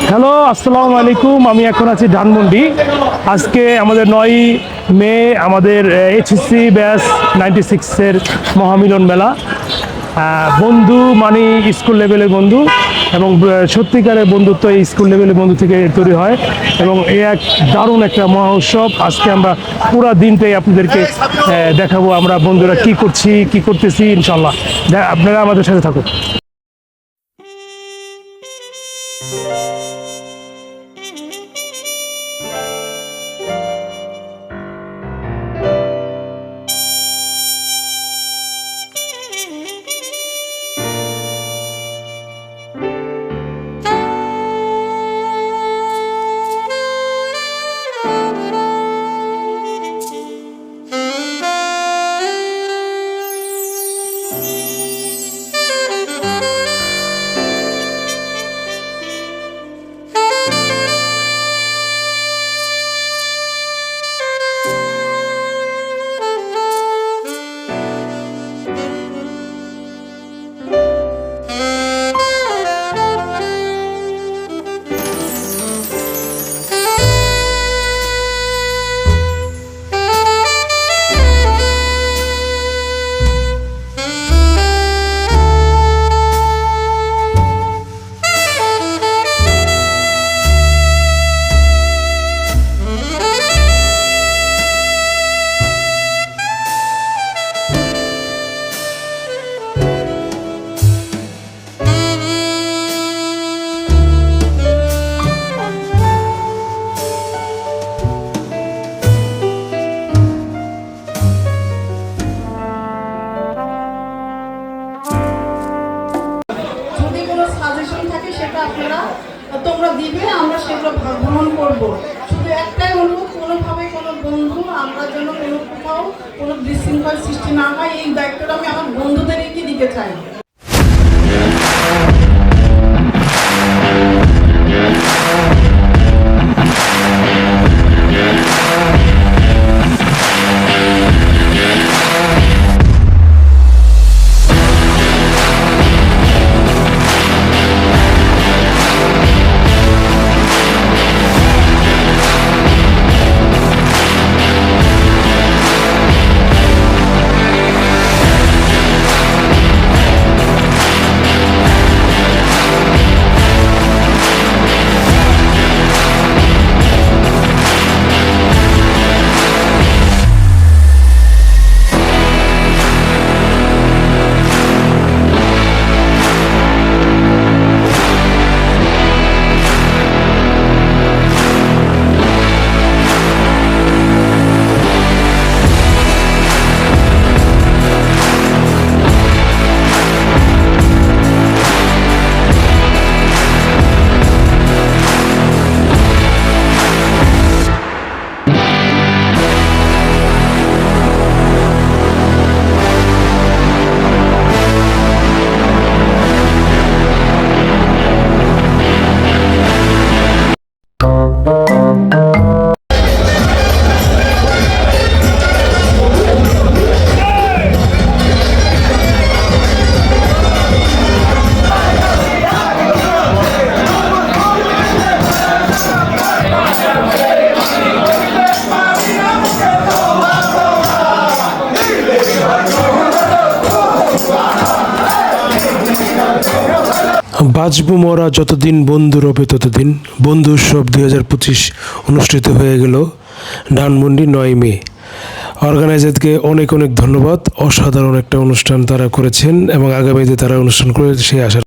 Hello, আসসালামু আলাইকুম। আমি এখন আছি ধানমন্ডি। আজকে আমাদের 9 মে আমাদের এইচএসসি ব্যাচ 96-এর মহামিলন মেলা। বন্ধু মানে স্কুল লেভেলের বন্ধু, এবং সত্যিকারের বন্ধুত্ব এই স্কুল লেভেলের বন্ধু থেকে তৈরি হয়, এবং এই এক দারুণ একটা মহা উৎসব। আজকে আমরা পুরো দিনটাই আপনাদেরকে দেখাবো আমরা বন্ধুরা কি করছি, কি করতেছি। ইনশাল্লাহ আপনারা আমাদের সাথে থাকুন। তোমরা দিবে, আমরা সেগুলো গ্রহণ করব। শুধু একটাই অনুরোধ, কোনোভাবে কোনো বন্ধু আমরা যেন কোনো কোথাও কোনো বিশৃঙ্খল সৃষ্টি না হয়, এই দায়িত্বটা আমি আমার বন্ধুদেরকে দিতে চাই। বাঁচব মোরা যতদিন বন্ধু রবে ততদিন। বন্ধু উৎসব 2025 অনুষ্ঠিত হয়ে গেল ধানমন্ডি 9 মে। অর্গানাইজারকে অনেক অনেক ধন্যবাদ। অসাধারণ একটা অনুষ্ঠান তারা করেছেন এবং আগামীতে তারা অনুষ্ঠান করে সেই আশা